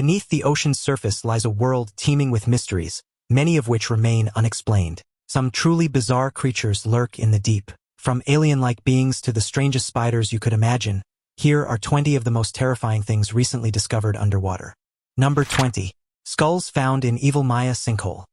Beneath the ocean's surface lies a world teeming with mysteries, many of which remain unexplained. Some truly bizarre creatures lurk in the deep. From alien-like beings to the strangest spiders you could imagine, here are 20 of the most terrifying things recently discovered underwater. Number 20. Skulls found in evil Maya sinkhole.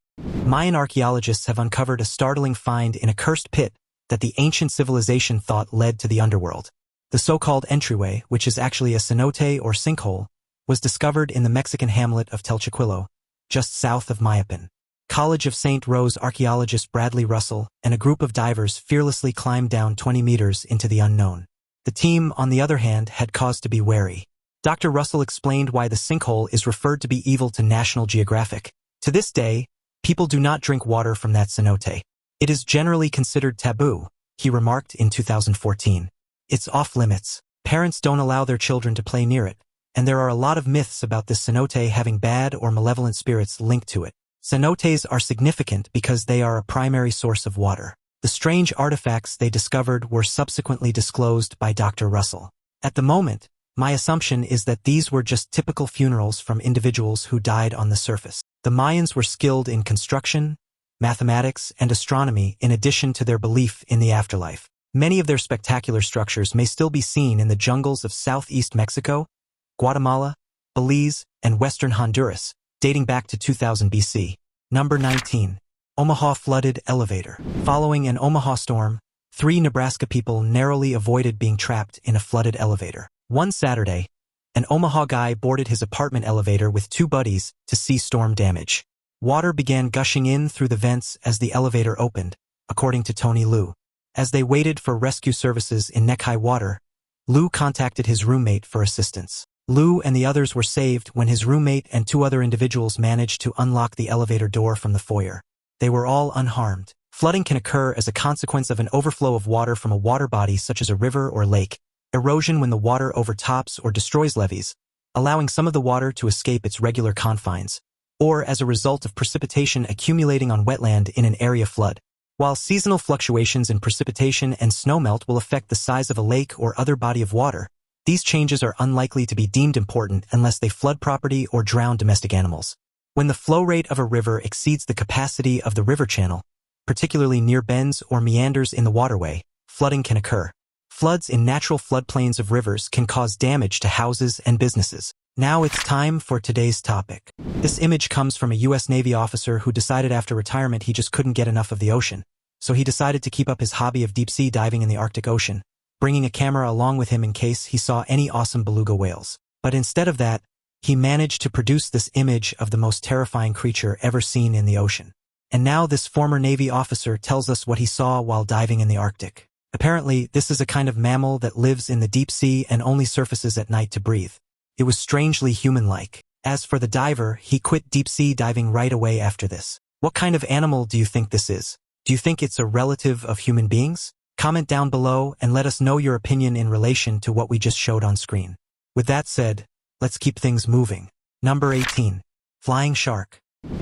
Mayan archaeologists have uncovered a startling find in a cursed pit that the ancient civilization thought led to the underworld. The so-called entryway, which is actually a cenote or sinkhole, was discovered in the Mexican hamlet of Telchiquillo, just south of Mayapan. College of St. Rose archaeologist Bradley Russell and a group of divers fearlessly climbed down 20 meters into the unknown. The team, on the other hand, had cause to be wary. Dr. Russell explained why the sinkhole is referred to be evil to National Geographic. To this day, people do not drink water from that cenote. It is generally considered taboo, he remarked in 2014. It's off-limits. Parents don't allow their children to play near it, and there are a lot of myths about this cenote having bad or malevolent spirits linked to it. Cenotes are significant because they are a primary source of water. The strange artifacts they discovered were subsequently disclosed by Dr. Russell. At the moment, my assumption is that these were just typical funerals from individuals who died on the surface. The Mayans were skilled in construction, mathematics, and astronomy in addition to their belief in the afterlife. Many of their spectacular structures may still be seen in the jungles of southeast Mexico, Guatemala, Belize, and western Honduras, dating back to 2000 BC. Number 19. Omaha flooded elevator. Following an Omaha storm, 3 Nebraska people narrowly avoided being trapped in a flooded elevator. One Saturday, an Omaha guy boarded his apartment elevator with 2 buddies to see storm damage. Water began gushing in through the vents as the elevator opened, according to Tony Liu. As they waited for rescue services in neck-high water, Liu contacted his roommate for assistance. Liu and the others were saved when his roommate and 2 other individuals managed to unlock the elevator door from the foyer. They were all unharmed. Flooding can occur as a consequence of an overflow of water from a water body such as a river or lake, erosion when the water overtops or destroys levees, allowing some of the water to escape its regular confines, or as a result of precipitation accumulating on wetland in an area flood. While seasonal fluctuations in precipitation and snowmelt will affect the size of a lake or other body of water, these changes are unlikely to be deemed important unless they flood property or drown domestic animals. When the flow rate of a river exceeds the capacity of the river channel, particularly near bends or meanders in the waterway, flooding can occur. Floods in natural floodplains of rivers can cause damage to houses and businesses. Now it's time for today's topic. This image comes from a U.S. Navy officer who decided after retirement he just couldn't get enough of the ocean, so he decided to keep up his hobby of deep-sea diving in the Arctic Ocean, bringing a camera along with him in case he saw any awesome beluga whales. But instead of that, he managed to produce this image of the most terrifying creature ever seen in the ocean. And now this former Navy officer tells us what he saw while diving in the Arctic. Apparently, this is a kind of mammal that lives in the deep sea and only surfaces at night to breathe. It was strangely human-like. As for the diver, he quit deep-sea diving right away after this. What kind of animal do you think this is? Do you think it's a relative of human beings? Comment down below and let us know your opinion in relation to what we just showed on screen. With that said, let's keep things moving. Number 18. Flying shark.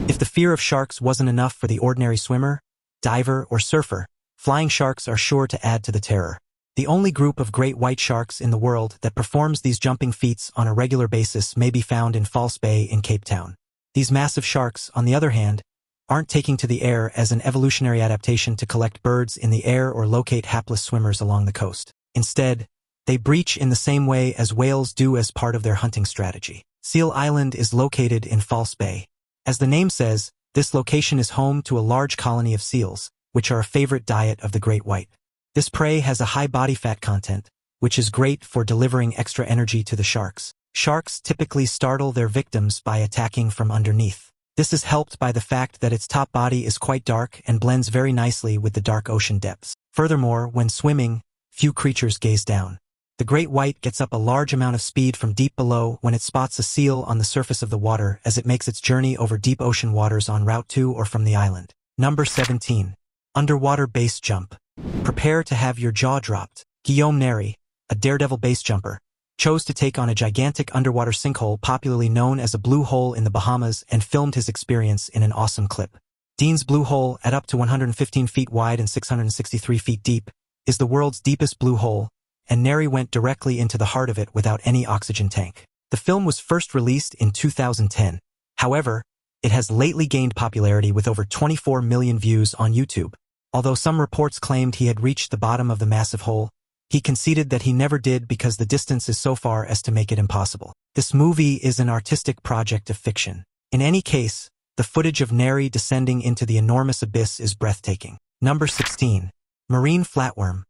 If the fear of sharks wasn't enough for the ordinary swimmer, diver, or surfer, flying sharks are sure to add to the terror. The only group of great white sharks in the world that performs these jumping feats on a regular basis may be found in False Bay in Cape Town. These massive sharks, on the other hand, aren't taking to the air as an evolutionary adaptation to collect birds in the air or locate hapless swimmers along the coast. Instead, they breach in the same way as whales do as part of their hunting strategy. Seal Island is located in False Bay. As the name says, this location is home to a large colony of seals, which are a favorite diet of the great white. This prey has a high body fat content, which is great for delivering extra energy to the sharks. Sharks typically startle their victims by attacking from underneath. This is helped by the fact that its top body is quite dark and blends very nicely with the dark ocean depths. Furthermore, when swimming, few creatures gaze down. The great white gets up a large amount of speed from deep below when it spots a seal on the surface of the water as it makes its journey over deep ocean waters en route to or from the island. Number 17. Underwater base jump. Prepare to have your jaw dropped. Guillaume Neri, a daredevil base jumper, chose to take on a gigantic underwater sinkhole popularly known as a blue hole in the Bahamas and filmed his experience in an awesome clip. Dean's Blue Hole, at up to 115 feet wide and 663 feet deep, is the world's deepest blue hole, and Neri went directly into the heart of it without any oxygen tank. The film was first released in 2010. However, it has lately gained popularity with over 24 million views on YouTube. Although some reports claimed he had reached the bottom of the massive hole, he conceded that he never did because the distance is so far as to make it impossible. This movie is an artistic project of fiction. In any case, the footage of Neri descending into the enormous abyss is breathtaking. Number 16. Marine flatworm.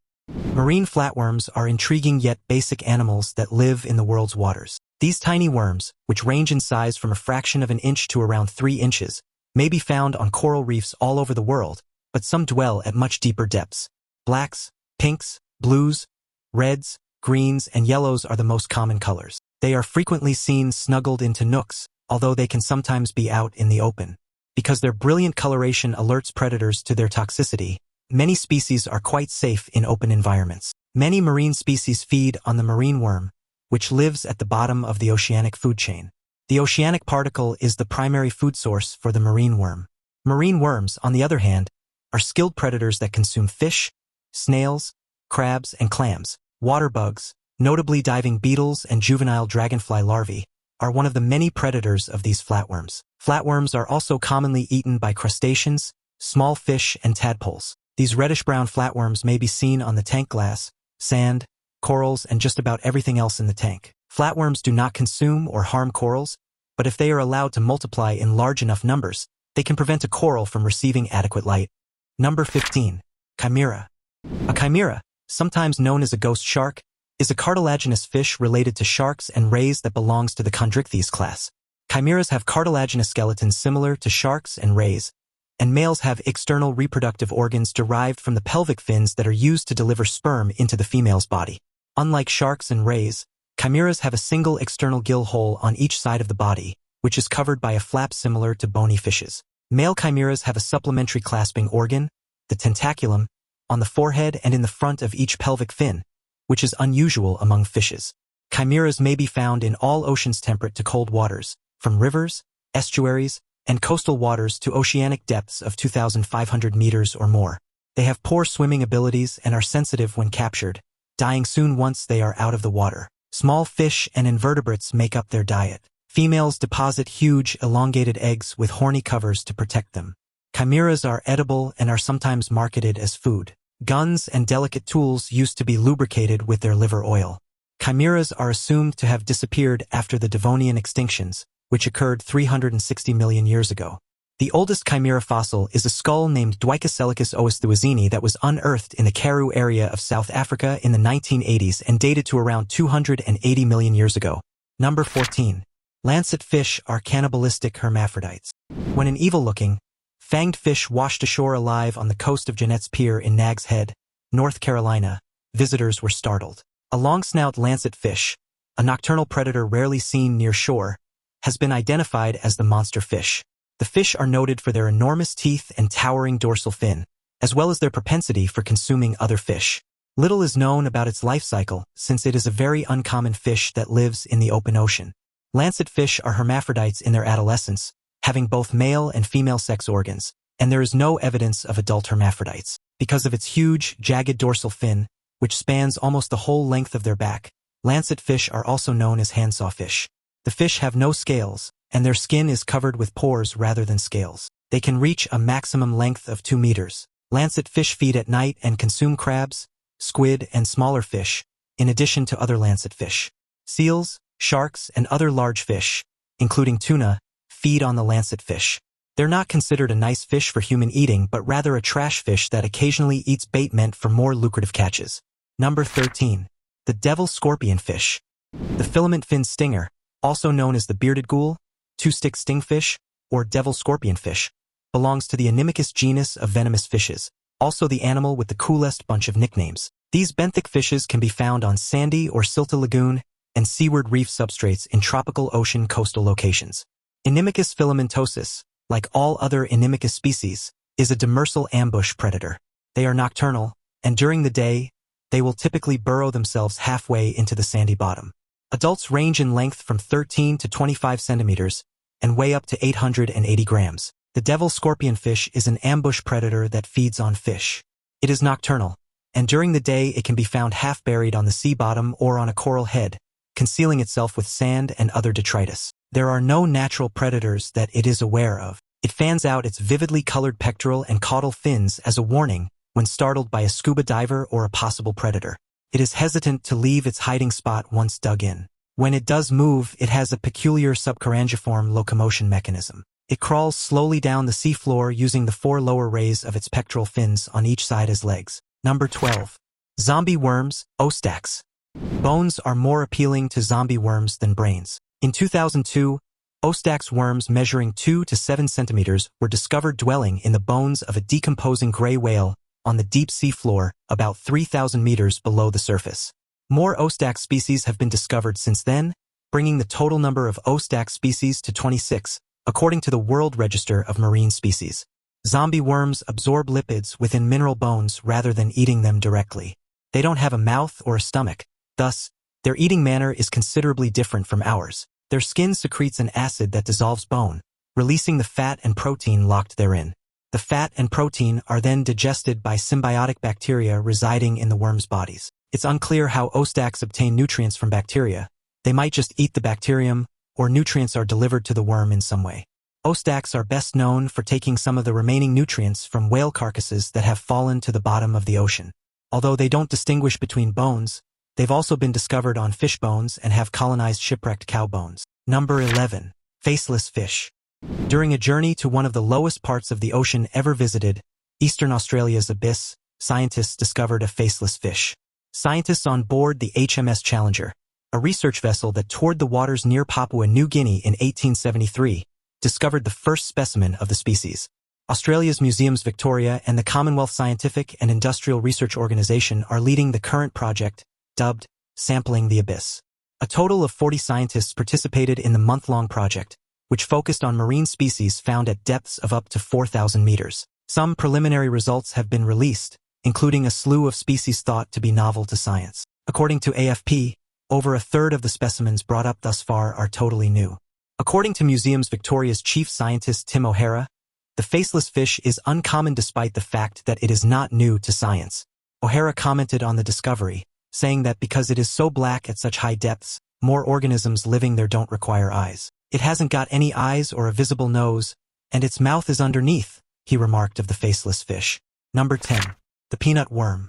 Marine flatworms are intriguing yet basic animals that live in the world's waters. These tiny worms, which range in size from a fraction of an inch to around 3 inches, may be found on coral reefs all over the world, but some dwell at much deeper depths. Blacks, pinks, blues, reds, greens, and yellows are the most common colors. They are frequently seen snuggled into nooks, although they can sometimes be out in the open. Because their brilliant coloration alerts predators to their toxicity, many species are quite safe in open environments. Many marine species feed on the marine worm, which lives at the bottom of the oceanic food chain. The oceanic particle is the primary food source for the marine worm. Marine worms, on the other hand, are skilled predators that consume fish, snails, crabs, and clams. Water bugs, notably diving beetles and juvenile dragonfly larvae, are one of the many predators of these flatworms. Flatworms are also commonly eaten by crustaceans, small fish, and tadpoles. These reddish-brown flatworms may be seen on the tank glass, sand, corals, and just about everything else in the tank. Flatworms do not consume or harm corals, but if they are allowed to multiply in large enough numbers, they can prevent a coral from receiving adequate light. Number 15. Chimera. A chimera, sometimes known as a ghost shark, is a cartilaginous fish related to sharks and rays that belongs to the chondrichthyes class. Chimeras have cartilaginous skeletons similar to sharks and rays, and males have external reproductive organs derived from the pelvic fins that are used to deliver sperm into the female's body. Unlike sharks and rays, chimeras have a single external gill hole on each side of the body, which is covered by a flap similar to bony fishes. Male chimeras have a supplementary clasping organ, the tentaculum, on the forehead and in the front of each pelvic fin, which is unusual among fishes. Chimeras may be found in all oceans temperate to cold waters, from rivers, estuaries, and coastal waters to oceanic depths of 2,500 meters or more. They have poor swimming abilities and are sensitive when captured, dying soon once they are out of the water. Small fish and invertebrates make up their diet. Females deposit huge, elongated eggs with horny covers to protect them. Chimeras are edible and are sometimes marketed as food. Guns and delicate tools used to be lubricated with their liver oil. Chimeras are assumed to have disappeared after the Devonian extinctions, which occurred 360 million years ago. The oldest chimera fossil is a skull named Dwicocelicus oosthuazini that was unearthed in the Karoo area of South Africa in the 1980s and dated to around 280 million years ago. Number 14. Lancet fish are cannibalistic hermaphrodites. When an evil-looking, fanged fish washed ashore alive on the coast of Jeanette's Pier in Nags Head, North Carolina, visitors were startled. A long-snout lancet fish, a nocturnal predator rarely seen near shore, has been identified as the monster fish. The fish are noted for their enormous teeth and towering dorsal fin, as well as their propensity for consuming other fish. Little is known about its life cycle, since it is a very uncommon fish that lives in the open ocean. Lancet fish are hermaphrodites in their adolescence, having both male and female sex organs, and there is no evidence of adult hermaphrodites. Because of its huge, jagged dorsal fin, which spans almost the whole length of their back, lancet fish are also known as handsaw fish. The fish have no scales, and their skin is covered with pores rather than scales. They can reach a maximum length of 2 meters. Lancet fish feed at night and consume crabs, squid, and smaller fish, in addition to other lancet fish. Seals, sharks, and other large fish, including tuna, feed on the lancet fish. They're not considered a nice fish for human eating, but rather a trash fish that occasionally eats bait meant for more lucrative catches. Number 13. The devil scorpion fish. The filament fin stinger, also known as the bearded ghoul, two-stick stingfish, or devil scorpion fish, belongs to the Animachus genus of venomous fishes, also the animal with the coolest bunch of nicknames. These benthic fishes can be found on sandy or silty lagoon and seaward reef substrates in tropical ocean coastal locations. Animachus filamentosus, like all other Animachus species, is a demersal ambush predator. They are nocturnal, and during the day, they will typically burrow themselves halfway into the sandy bottom. Adults range in length from 13 to 25 centimeters and weigh up to 880 grams. The devil scorpion fish is an ambush predator that feeds on fish. It is nocturnal, and during the day it can be found half buried on the sea bottom or on a coral head, concealing itself with sand and other detritus. There are no natural predators that it is aware of. It fans out its vividly colored pectoral and caudal fins as a warning when startled by a scuba diver or a possible predator. It is hesitant to leave its hiding spot once dug in. When it does move, it has a peculiar subcarangiform locomotion mechanism. It crawls slowly down the seafloor using the 4 lower rays of its pectoral fins on each side as legs. Number 12. Zombie worms, ostacs. Bones are more appealing to zombie worms than brains. In 2002, ostacs worms measuring 2 to 7 centimeters were discovered dwelling in the bones of a decomposing gray whale on the deep sea floor about 3,000 meters below the surface. More ostac species have been discovered since then, bringing the total number of ostac species to 26, according to the World Register of Marine Species. Zombie worms absorb lipids within mineral bones rather than eating them directly. They don't have a mouth or a stomach, thus, their eating manner is considerably different from ours. Their skin secretes an acid that dissolves bone, releasing the fat and protein locked therein. The fat and protein are then digested by symbiotic bacteria residing in the worm's bodies. It's unclear how ostacs obtain nutrients from bacteria. They might just eat the bacterium, or nutrients are delivered to the worm in some way. Ostacs are best known for taking some of the remaining nutrients from whale carcasses that have fallen to the bottom of the ocean. Although they don't distinguish between bones, they've also been discovered on fish bones and have colonized shipwrecked cow bones. Number 11. Faceless fish. During a journey to one of the lowest parts of the ocean ever visited, Eastern Australia's abyss, scientists discovered a faceless fish. Scientists on board the HMS Challenger, a research vessel that toured the waters near Papua New Guinea in 1873, discovered the first specimen of the species. Australia's Museums Victoria and the Commonwealth Scientific and Industrial Research Organisation are leading the current project, dubbed Sampling the Abyss. A total of 40 scientists participated in the month-long project, which focused on marine species found at depths of up to 4,000 meters. Some preliminary results have been released, including a slew of species thought to be novel to science. According to AFP, over a third of the specimens brought up thus far are totally new. According to Museums Victoria's chief scientist Tim O'Hara, the faceless fish is uncommon despite the fact that it is not new to science. O'Hara commented on the discovery, saying that because it is so black at such high depths, more organisms living there don't require eyes. It hasn't got any eyes or a visible nose, and its mouth is underneath, he remarked of the faceless fish. Number 10. The peanut worm.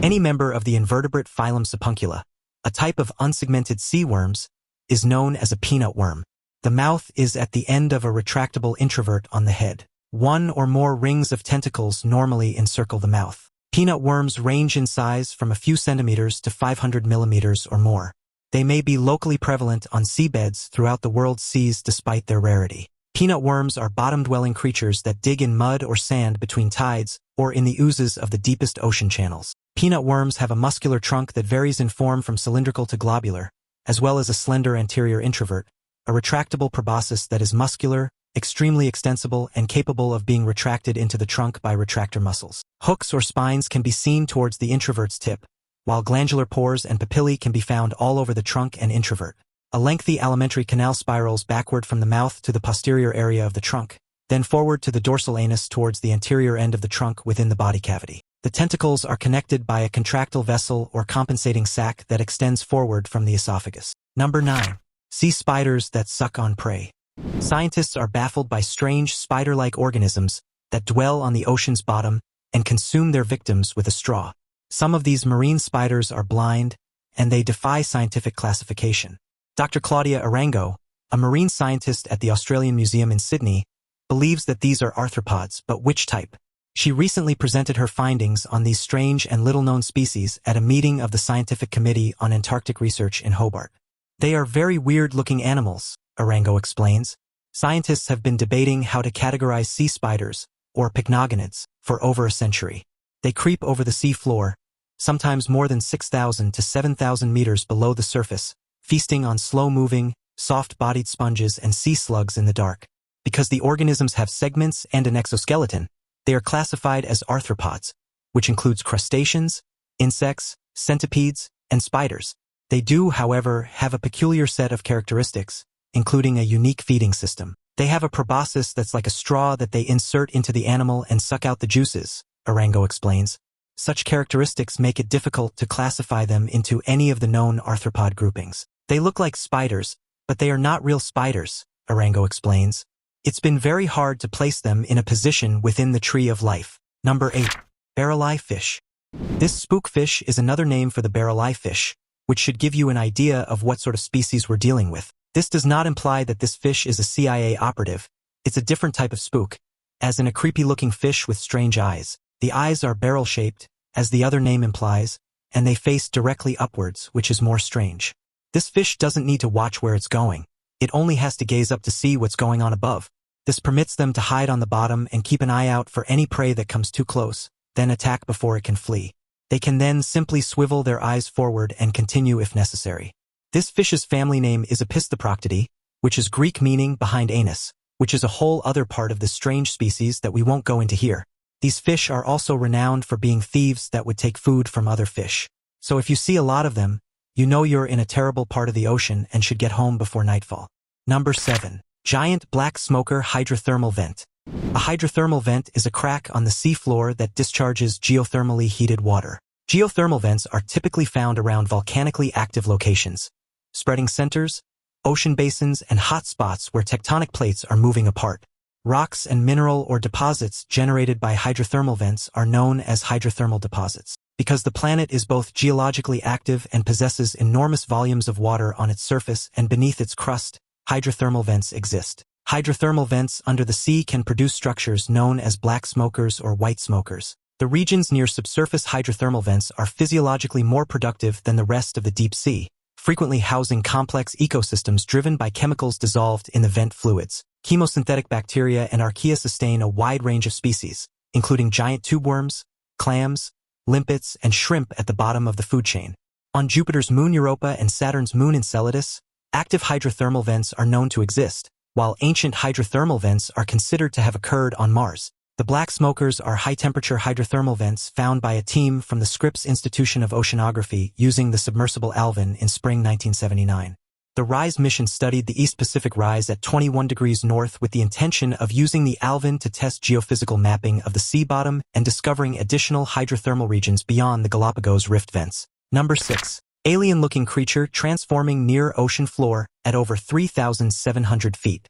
Any member of the invertebrate phylum Sapuncula, a type of unsegmented sea worms, is known as a peanut worm. The mouth is at the end of a retractable introvert on the head. One or more rings of tentacles normally encircle the mouth. Peanut worms range in size from a few centimeters to 500 millimeters or more. They may be locally prevalent on seabeds throughout the world's seas despite their rarity. Peanut worms are bottom-dwelling creatures that dig in mud or sand between tides or in the oozes of the deepest ocean channels. Peanut worms have a muscular trunk that varies in form from cylindrical to globular, as well as a slender anterior introvert, a retractable proboscis that is muscular, extremely extensible, and capable of being retracted into the trunk by retractor muscles. Hooks or spines can be seen towards the introvert's tip, while glandular pores and papillae can be found all over the trunk and introvert. A lengthy alimentary canal spirals backward from the mouth to the posterior area of the trunk, then forward to the dorsal anus towards the anterior end of the trunk within the body cavity. The tentacles are connected by a contractile vessel or compensating sac that extends forward from the esophagus. Number 9. Sea spiders that suck on prey. Scientists are baffled by strange spider-like organisms that dwell on the ocean's bottom and consume their victims with a straw. Some of these marine spiders are blind, and they defy scientific classification. Dr. Claudia Arango, a marine scientist at the Australian Museum in Sydney, believes that these are arthropods, but which type? She recently presented her findings on these strange and little-known species at a meeting of the Scientific Committee on Antarctic Research in Hobart. They are very weird-looking animals, Arango explains. Scientists have been debating how to categorize sea spiders, or pycnogonids, for over a century. They creep over the sea floor, sometimes more than 6,000 to 7,000 meters below the surface, feasting on slow-moving, soft-bodied sponges and sea slugs in the dark. Because the organisms have segments and an exoskeleton, they are classified as arthropods, which includes crustaceans, insects, centipedes, and spiders. They do, however, have a peculiar set of characteristics, including a unique feeding system. They have a proboscis that's like a straw that they insert into the animal and suck out the juices, Arango explains. Such characteristics make it difficult to classify them into any of the known arthropod groupings. They look like spiders, but they are not real spiders, Arango explains. It's been very hard to place them in a position within the tree of life. Number 8. Barrel eye fish. This spookfish is another name for the barrel eye fish, which should give you an idea of what sort of species we're dealing with. This does not imply that this fish is a CIA operative. It's a different type of spook, as in a creepy-looking fish with strange eyes. The eyes are barrel-shaped, as the other name implies, and they face directly upwards, which is more strange. This fish doesn't need to watch where it's going. It only has to gaze up to see what's going on above. This permits them to hide on the bottom and keep an eye out for any prey that comes too close, then attack before it can flee. They can then simply swivel their eyes forward and continue if necessary. This fish's family name is Epistheproctidae, which is Greek meaning behind anus, which is a whole other part of this strange species that we won't go into here. These fish are also renowned for being thieves that would take food from other fish. So if you see a lot of them, you know you're in a terrible part of the ocean and should get home before nightfall. Number 7. Giant black smoker hydrothermal vent. A hydrothermal vent is a crack on the seafloor that discharges geothermally heated water. Geothermal vents are typically found around volcanically active locations, spreading centers, ocean basins, and hot spots where tectonic plates are moving apart. Rocks and mineral or deposits generated by hydrothermal vents are known as hydrothermal deposits. Because the planet is both geologically active and possesses enormous volumes of water on its surface and beneath its crust, hydrothermal vents exist. Hydrothermal vents under the sea can produce structures known as black smokers or white smokers. The regions near subsurface hydrothermal vents are physiologically more productive than the rest of the deep sea, frequently housing complex ecosystems driven by chemicals dissolved in the vent fluids. Chemosynthetic bacteria and archaea sustain a wide range of species, including giant tubeworms, clams, limpets, and shrimp at the bottom of the food chain. On Jupiter's moon Europa and Saturn's moon Enceladus, active hydrothermal vents are known to exist, while ancient hydrothermal vents are considered to have occurred on Mars. The black smokers are high-temperature hydrothermal vents found by a team from the Scripps Institution of Oceanography using the submersible Alvin in spring 1979. The RISE mission studied the East Pacific rise at 21 degrees north with the intention of using the Alvin to test geophysical mapping of the sea bottom and discovering additional hydrothermal regions beyond the Galapagos rift vents. Number 6. Alien-looking creature transforming near ocean floor at over 3,700 feet.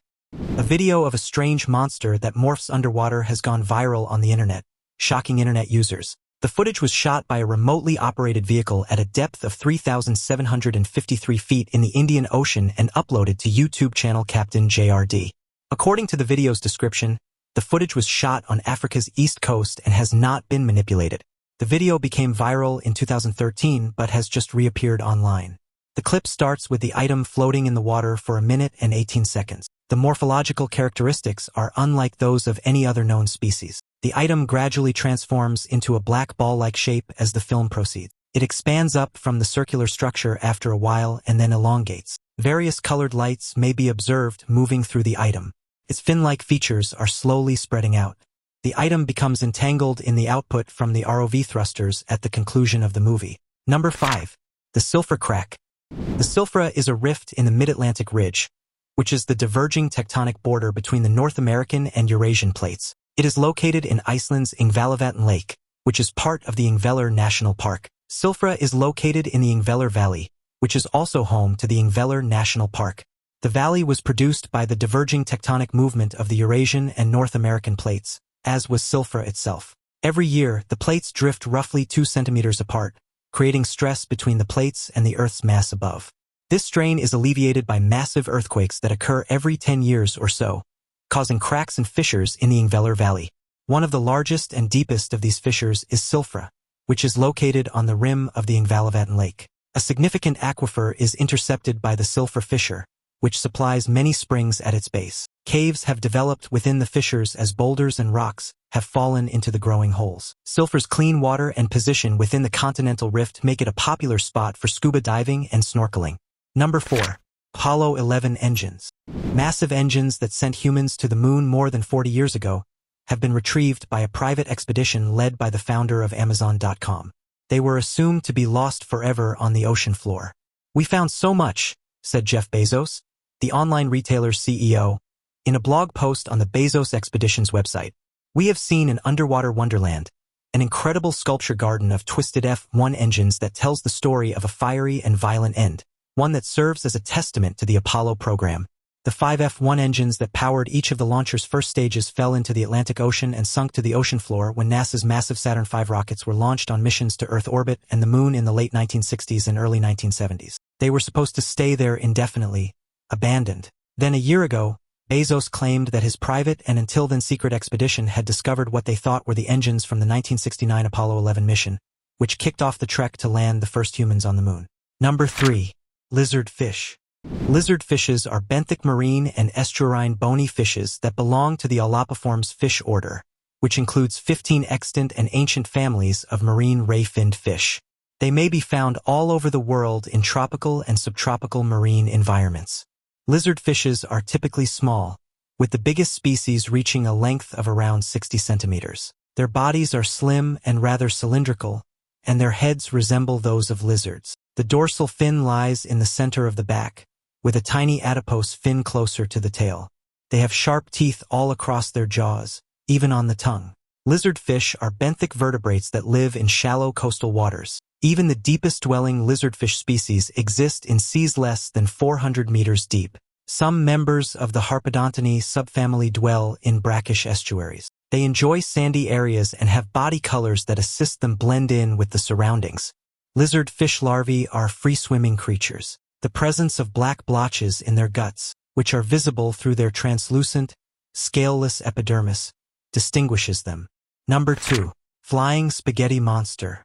A video of a strange monster that morphs underwater has gone viral on the internet, shocking internet users. The footage was shot by a remotely operated vehicle at a depth of 3,753 feet in the Indian Ocean and uploaded to YouTube channel Captain JRD. According to the video's description, the footage was shot on Africa's east coast and has not been manipulated. The video became viral in 2013 but has just reappeared online. The clip starts with the item floating in the water for a minute and 18 seconds. The morphological characteristics are unlike those of any other known species. The item gradually transforms into a black ball-like shape as the film proceeds. It expands up from the circular structure after a while and then elongates. Various colored lights may be observed moving through the item. Its fin-like features are slowly spreading out. The item becomes entangled in the output from the ROV thrusters at the conclusion of the movie. Number 5. The Silfra Crack. The Silfra is a rift in the Mid-Atlantic Ridge, which is the diverging tectonic border between the North American and Eurasian plates. It is located in Iceland's Ingvallavatn Lake, which is part of the Ingvellir National Park. Silfra is located in the Ingvellir Valley, which is also home to the Ingvellir National Park. The valley was produced by the diverging tectonic movement of the Eurasian and North American plates, as was Silfra itself. Every year, the plates drift roughly 2 centimeters apart, creating stress between the plates and the Earth's mass above. This strain is alleviated by massive earthquakes that occur every 10 years or so, causing cracks and fissures in the Ingvellir Valley. One of the largest and deepest of these fissures is Silfra, which is located on the rim of the Ingvallavatn Lake. A significant aquifer is intercepted by the Silfra fissure, which supplies many springs at its base. Caves have developed within the fissures as boulders and rocks have fallen into the growing holes. Silfra's clean water and position within the continental rift make it a popular spot for scuba diving and snorkeling. Number 4. Apollo 11 engines. Massive engines that sent humans to the moon more than 40 years ago have been retrieved by a private expedition led by the founder of Amazon.com. They were assumed to be lost forever on the ocean floor. "We found so much," said Jeff Bezos, the online retailer's CEO, in a blog post on the Bezos Expeditions website. "We have seen an underwater wonderland, an incredible sculpture garden of twisted F1 engines that tells the story of a fiery and violent end," one that serves as a testament to the Apollo program. The 5 F-1 engines that powered each of the launcher's first stages fell into the Atlantic Ocean and sunk to the ocean floor when NASA's massive Saturn V rockets were launched on missions to Earth orbit and the Moon in the late 1960s and early 1970s. They were supposed to stay there indefinitely, abandoned. Then a year ago, Bezos claimed that his private and until then secret expedition had discovered what they thought were the engines from the 1969 Apollo 11 mission, which kicked off the trek to land the first humans on the Moon. Number 3. Lizard fish. Lizard fishes are benthic marine and estuarine bony fishes that belong to the Elapiformes fish order, which includes 15 extant and ancient families of marine ray-finned fish. They may be found all over the world in tropical and subtropical marine environments. Lizard fishes are typically small, with the biggest species reaching a length of around 60 centimeters. Their bodies are slim and rather cylindrical, and their heads resemble those of lizards. The dorsal fin lies in the center of the back, with a tiny adipose fin closer to the tail. They have sharp teeth all across their jaws, even on the tongue. Lizard fish are benthic vertebrates that live in shallow coastal waters. Even the deepest dwelling lizardfish species exist in seas less than 400 meters deep. Some members of the Harpodontinae subfamily dwell in brackish estuaries. They enjoy sandy areas and have body colors that assist them blend in with the surroundings. Lizard fish larvae are free-swimming creatures. The presence of black blotches in their guts, which are visible through their translucent, scaleless epidermis, distinguishes them. Number 2. Flying spaghetti monster.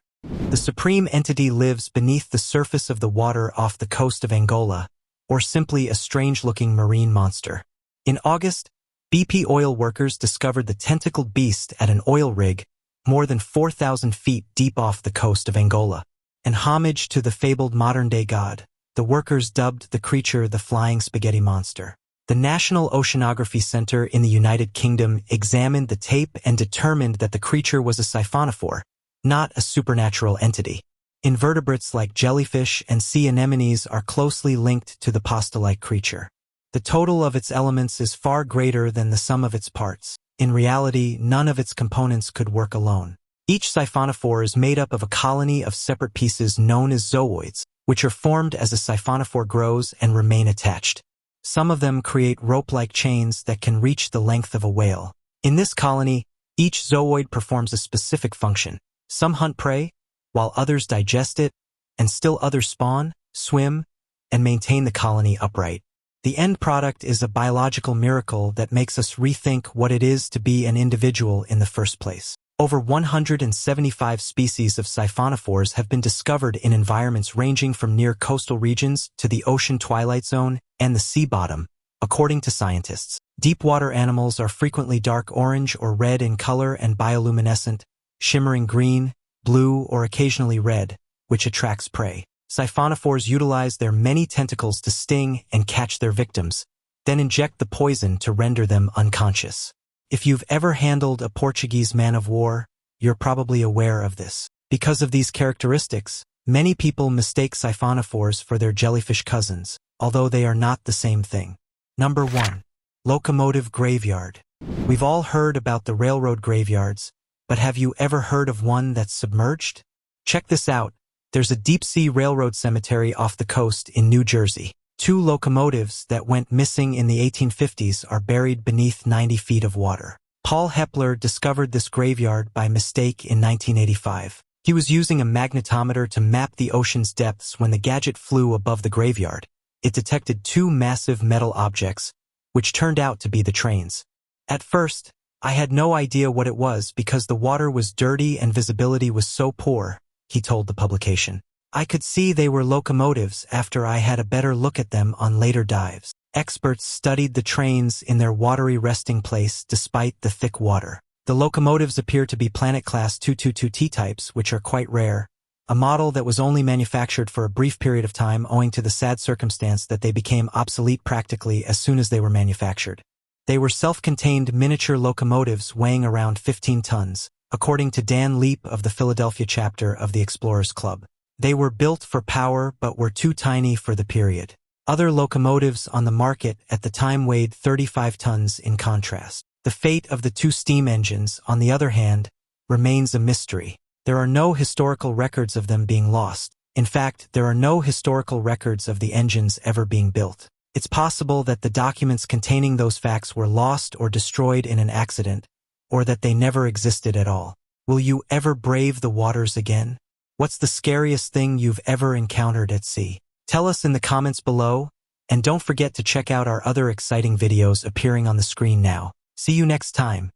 The supreme entity lives beneath the surface of the water off the coast of Angola, or simply a strange-looking marine monster. In August, BP oil workers discovered the tentacled beast at an oil rig more than 4,000 feet deep off the coast of Angola. In homage to the fabled modern-day god, the workers dubbed the creature the Flying Spaghetti Monster. The National Oceanography Center in the United Kingdom examined the tape and determined that the creature was a siphonophore, not a supernatural entity. Invertebrates like jellyfish and sea anemones are closely linked to the pasta-like creature. The total of its elements is far greater than the sum of its parts. In reality, none of its components could work alone. Each siphonophore is made up of a colony of separate pieces known as zooids, which are formed as a siphonophore grows and remain attached. Some of them create rope-like chains that can reach the length of a whale. In this colony, each zooid performs a specific function. Some hunt prey, while others digest it, and still others spawn, swim, and maintain the colony upright. The end product is a biological miracle that makes us rethink what it is to be an individual in the first place. Over 175 species of siphonophores have been discovered in environments ranging from near coastal regions to the ocean twilight zone and the sea bottom, according to scientists. Deepwater animals are frequently dark orange or red in color and bioluminescent, shimmering green, blue, or occasionally red, which attracts prey. Siphonophores utilize their many tentacles to sting and catch their victims, then inject the poison to render them unconscious. If you've ever handled a Portuguese man-of-war, you're probably aware of this. Because of these characteristics, many people mistake siphonophores for their jellyfish cousins, although they are not the same thing. Number 1. Locomotive graveyard. We've all heard about the railroad graveyards, but have you ever heard of one that's submerged? Check this out. There's a deep-sea railroad cemetery off the coast in New Jersey. 2 locomotives that went missing in the 1850s are buried beneath 90 feet of water. Paul Hepler discovered this graveyard by mistake in 1985. He was using a magnetometer to map the ocean's depths when the gadget flew above the graveyard. It detected 2 massive metal objects, which turned out to be the trains. At first, I had no idea what it was because the water was dirty and visibility was so poor, he told the publication. I could see they were locomotives after I had a better look at them on later dives. Experts studied the trains in their watery resting place despite the thick water. The locomotives appear to be Planet Class 222T types, which are quite rare, a model that was only manufactured for a brief period of time owing to the sad circumstance that they became obsolete practically as soon as they were manufactured. They were self-contained miniature locomotives weighing around 15 tons, according to Dan Leap of the Philadelphia chapter of the Explorers Club. They were built for power but were too tiny for the period. Other locomotives on the market at the time weighed 35 tons in contrast. The fate of the 2 steam engines, on the other hand, remains a mystery. There are no historical records of them being lost. In fact, there are no historical records of the engines ever being built. It's possible that the documents containing those facts were lost or destroyed in an accident, or that they never existed at all. Will you ever brave the waters again? What's the scariest thing you've ever encountered at sea? Tell us in the comments below, and don't forget to check out our other exciting videos appearing on the screen now. See you next time.